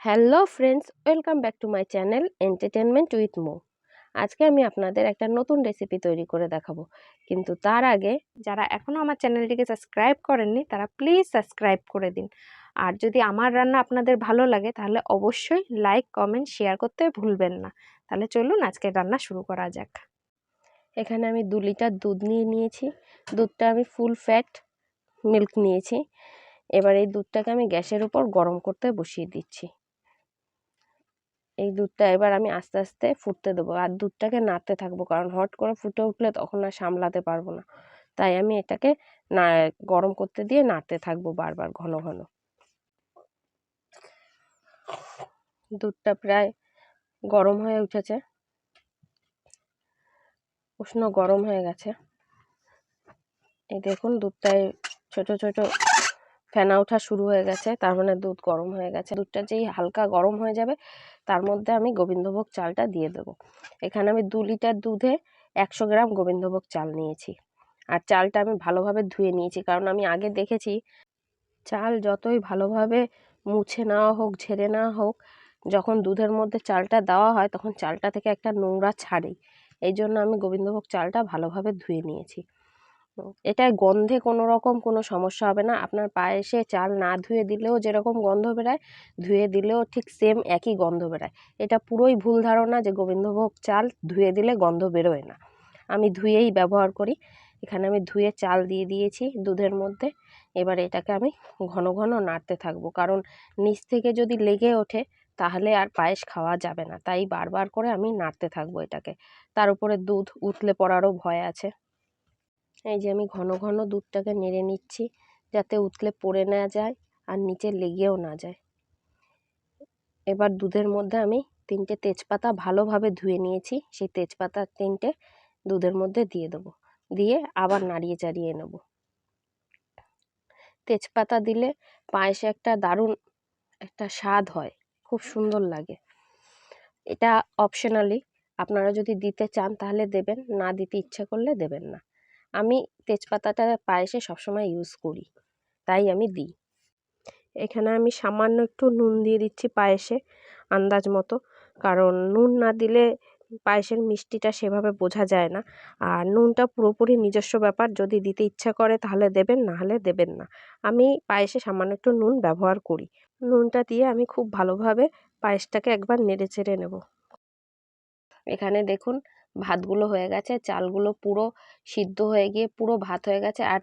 Hello friends, welcome back to my channel entertainment with Mo. আজকে আমি আপনাদের একটা নতুন রেসিপি তৈরি করে দেখাবো, কিন্তু তার আগে যারা এখনও আমার চ্যানেলটিকে সাবস্ক্রাইব করেননি তারা প্লিজ সাবস্ক্রাইব করে দিন। আর যদি আমার রান্না আপনাদের ভালো লাগে তাহলে অবশ্যই লাইক, কমেন্ট, শেয়ার করতে ভুলবেন না। তাহলে চলুন আজকে রান্না শুরু করা যাক। এখানে আমি 2 লিটার দুধ নিয়েছি। দুধটা আমি ফুল ফ্যাট মিল্ক নিয়েছি। এবার এই দুধটাকে আমি গ্যাসের উপর গরম করতে বসিয়ে দিচ্ছি। এই দুধটা এবার আমি আস্তে আস্তে ফুটতে দেবো, আর দুধটাকে নাড়তে থাকবো, কারণ হট করে ফুটে উঠলে তখন আর সামলাতে পারবো না। তাই আমি এটাকে না গরম করতে দিয়ে নাড়তে থাকবো বারবার, ঘন ঘন। দুধটা প্রায় গরম হয়ে উঠেছে, উষ্ণ গরম হয়ে গেছে। এই দেখুন দুধটায় ছোট ছোট ফেনা ওঠা শুরু হয়ে গেছে, তার মানে দুধ গরম হয়ে গেছে। দুধটা যেই হালকা গরম হয়ে যাবে তার মধ্যে আমি গোবিন্দভোগ চালটা দিয়ে দেবো। এখানে আমি 2 লিটার দুধে 100 গ্রাম গোবিন্দভোগ চাল নিয়েছি। আর চালটা আমি ভালোভাবে ধুয়ে নিয়েছি, কারণ আমি আগে দেখেছি চাল যতই ভালোভাবে মুছে নেওয়া হোক, ঝেড়ে নেওয়া হোক, যখন দুধের মধ্যে চালটা দেওয়া হয় তখন চালটা থেকে একটা নোংরা ছাড়েই। এই জন্য আমি গোবিন্দভোগ চালটা ভালোভাবে ধুয়ে নিয়েছি। এটায় গন্ধে কোনো রকম কোনো সমস্যা হবে না। আপনার পায়েসে চাল না ধুয়ে দিলেও যেরকম গন্ধ বেরায়, ধুয়ে দিলেও ঠিক সেম একই গন্ধ বেরায়। এটা পুরোই ভুল ধারণা যে গোবিন্দভোগ চাল ধুয়ে দিলে গন্ধ বেরোয় না। আমি ধুয়েই ব্যবহার করি। এখানে আমি ধুয়ে চাল দিয়ে দিয়েছি দুধের মধ্যে। এবার এটাকে আমি ঘন ঘন নাড়তে থাকবো, কারণ নিচ থেকে যদি লেগে ওঠে তাহলে আর পায়েস খাওয়া যাবে না। তাই বারবার করে আমি নাড়তে থাকবো এটাকে। তার উপরে দুধ উতলে পড়ারও ভয় আছে। এই যে আমি ঘন ঘন দুধটাকে নেড়ে নিচ্ছি, যাতে উতলে পড়ে না যায় আর নিচে লেগেও না যায়। এবার দুধের মধ্যে আমি 3টে তেজপাতা ভালোভাবে ধুয়ে নিয়েছি, সেই তেজপাতা 3টে দুধের মধ্যে দিয়ে দেবো। দিয়ে আবার নাড়িয়ে চাড়িয়ে নেব। তেজপাতা দিলে পায়েসে একটা দারুণ একটা স্বাদ হয়, খুব সুন্দর লাগে। এটা অপশনালি, আপনারা যদি দিতে চান তাহলে দেবেন, না দিতে ইচ্ছা করলে দেবেন না। আমি তেজপাতাটা পায়েসে সবসময় ইউজ করি, তাই আমি দিই। এখানে আমি সামান্য একটু নুন দিয়ে দিচ্ছি পায়েসে, আন্দাজ মতো, কারণ নুন না দিলে পায়েসের মিষ্টিটা সেভাবে বোঝা যায় না। আর নুনটা পুরোপুরি নিজস্ব ব্যাপার, যদি দিতে ইচ্ছা করে তাহলে দেবেন, না হলে দেবেন না। আমি পায়েসে সামান্য একটু নুন ব্যবহার করি। নুনটা দিয়ে আমি খুব ভালোভাবে পায়েসটাকে একবার নেড়ে চেড়ে নেব। এখানে দেখুন ভাতগুলো হয়ে গেছে, চালগুলো পুরো সিদ্ধ হয়ে গিয়ে পুরো ভাত হয়ে গেছে। আর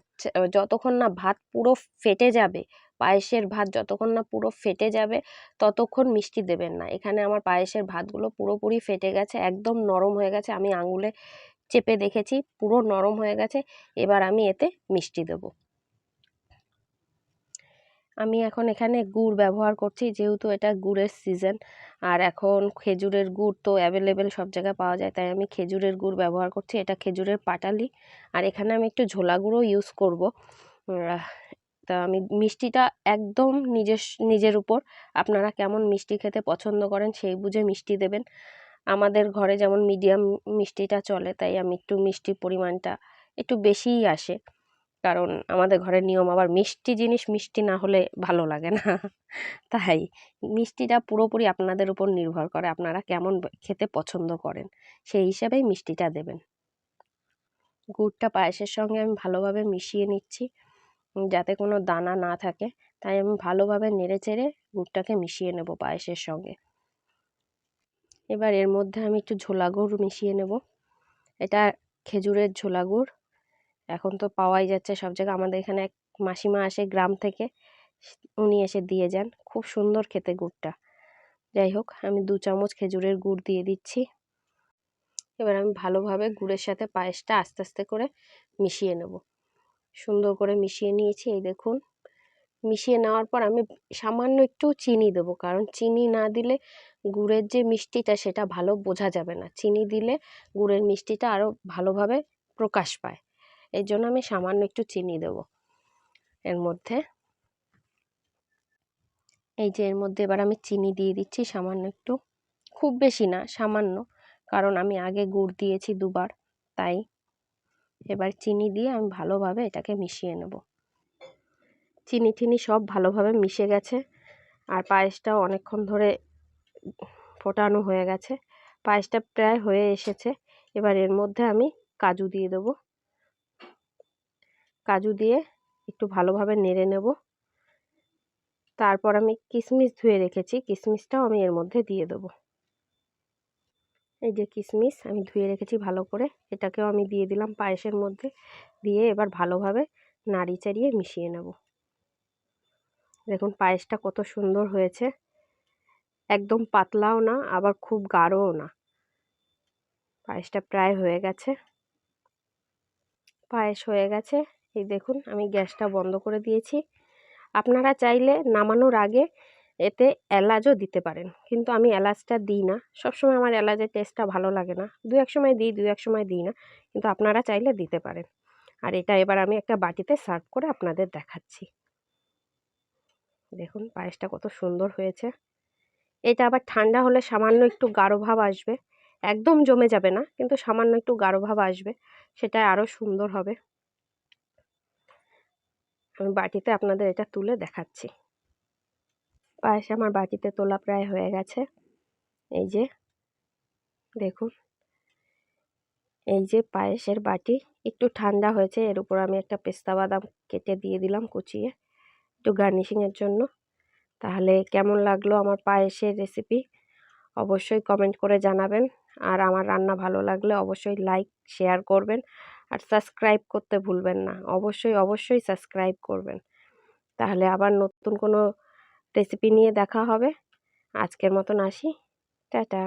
যতক্ষণ না ভাত পুরো ফেটে যাবে, পায়েসের ভাত যতক্ষণ না পুরো ফেটে যাবে ততক্ষণ মিষ্টি দেবেন না। এখানে আমার পায়েসের ভাতগুলো পুরোপুরি ফেটে গেছে, একদম নরম হয়ে গেছে। আমি আঙুলে চেপে দেখেছি, পুরো নরম হয়ে গেছে। এবার আমি এতে মিষ্টি দেব। আমি এখন এখানে গুড় ব্যবহার করছি, যেহেতু এটা গুড়ের সিজন। আর এখন খেজুরের গুড় তো অ্যাভেলেবেল সব জায়গায় পাওয়া যায়, তাই আমি খেজুরের গুড় ব্যবহার করছি। এটা খেজুরের পাটালি। আর এখানে আমি একটু ঝোলা গুঁড়ো ইউজ করব। তা আমি মিষ্টিটা একদম নিজের উপর, আপনারা কেমন মিষ্টি খেতে পছন্দ করেন সেই বুঝে মিষ্টি দেবেন। আমাদের ঘরে যেমন মিডিয়াম মিষ্টিটা চলে, তাই আমি একটু মিষ্টির পরিমাণটা একটু বেশিই আসে, কারণ আমাদের ঘরের নিয়ম আবার মিষ্টি জিনিস মিষ্টি না হলে ভালো লাগে না। তাই মিষ্টিটা পুরোপুরি আপনাদের উপর নির্ভর করে, আপনারা কেমন খেতে পছন্দ করেন সেই হিসাবেই মিষ্টিটা দেবেন। গুড়টা পায়েসের সঙ্গে আমি ভালোভাবে মিশিয়ে নিচ্ছি, যাতে কোনো দানা না থাকে। তাই আমি ভালোভাবে নেড়ে চেড়ে গুড়টাকে মিশিয়ে নেব পায়েসের সঙ্গে। এবার এর মধ্যে আমি একটু ঝোলা গুড় মিশিয়ে নেব। এটা খেজুরের ঝোলা গুড়, এখন তো পাওয়াই যাচ্ছে সব জায়গায়। আমাদের এখানে এক মাসিমা আসে গ্রাম থেকে, উনি এসে দিয়ে যান, খুব সুন্দর খেতে গুড়টা। যাই হোক, আমি 2 চামচ খেজুরের গুড় দিয়ে দিচ্ছি। এবার আমি ভালোভাবে গুড়ের সাথে পায়েসটা আস্তে আস্তে করে মিশিয়ে নেব। সুন্দর করে মিশিয়ে নিয়েছি। এই দেখুন, মিশিয়ে নেওয়ার পর আমি সামান্য একটু চিনি দেবো, কারণ চিনি না দিলে গুড়ের যে মিষ্টিটা সেটা ভালো বোঝা যাবে না। চিনি দিলে গুড়ের মিষ্টিটা আরও ভালোভাবে প্রকাশ পায়। এই জন্য আমি সামান্য একটু চিনি দেব এর মধ্যে। এই যে এর মধ্যে এবার আমি চিনি দিয়ে দিচ্ছি সামান্য একটু, খুব বেশি না, সামান্য, কারণ আমি আগে গুড় দিয়েছি 2বার, তাই। এবার চিনি দিয়ে আমি ভালোভাবে এটাকে মিশিয়ে নেব। চিনি টিনি সব ভালোভাবে মিশে গেছে। আর পায়েসটাও অনেকক্ষণ ধরে ফোটানো হয়ে গেছে, পায়েসটা প্রায় হয়ে এসেছে। এবার এর মধ্যে আমি কাজু দিয়ে দেবো। কাজু দিয়ে একটু ভালোভাবে নেড়ে নেব। তারপর আমি কিশমিশ ধুয়ে রেখেছি, কিশমিশটাও আমি এর মধ্যে দিয়ে দেবো। এই যে কিশমিশ আমি ধুয়ে রেখেছি ভালো করে, এটাকেও আমি দিয়ে দিলাম পায়েসের মধ্যে। দিয়ে এবার ভালোভাবে নাড়ি চাড়িয়ে মিশিয়ে নেব। দেখুন পায়েসটা কত সুন্দর হয়েছে, একদম পাতলাও না আবার খুব গাঢ়ও না। পায়েসটা প্রায় হয়ে গেছে। পায়েস হয়ে গেছে, এই দেখুন আমি গ্যাসটা বন্ধ করে দিয়েছি। আপনারা চাইলে নামানোর আগে এতে এলাচও দিতে পারেন, কিন্তু আমি এলাচটা দিই না। সবসময় আমার এলাচের টেস্টটা ভালো লাগে না, দু এক সময় দিই, দু এক সময় দিই না, কিন্তু আপনারা চাইলে দিতে পারেন। আর এটা এবার আমি একটা বাটিতে সার্ভ করে আপনাদের দেখাচ্ছি। দেখুন পায়েসটা কত সুন্দর হয়েছে। এটা আবার ঠান্ডা হলে সামান্য একটু গাঢ় ভাব আসবে, একদম জমে যাবে না, কিন্তু সামান্য একটু গাঢ় ভাব আসবে, সেটা আরও সুন্দর হবে। আমি বাটিতে আপনাদের এটা তুলে দেখাচ্ছি। পায়েস আমার বাটিতে তোলা প্রায় হয়ে গেছে। এই যে দেখুন, এই যে পায়েসের বাটি, একটু ঠান্ডা হয়েছে। এর উপর আমি একটা পেস্তা বাদাম কেটে দিয়ে দিলাম কুচিয়ে, একটু গার্নিশিংয়ের জন্য। তাহলে কেমন লাগলো আমার পায়েসের রেসিপি অবশ্যই কমেন্ট করে জানাবেন। আর আমার রান্না ভালো লাগলে অবশ্যই লাইক শেয়ার করবেন, আর সাবস্ক্রাইব করতে ভুলবেন না। অবশ্যই অবশ্যই সাবস্ক্রাইব করবেন। তাহলে আবার নতুন কোনো রেসিপি নিয়ে দেখা হবে। আজকের মতন আসি, টাটা।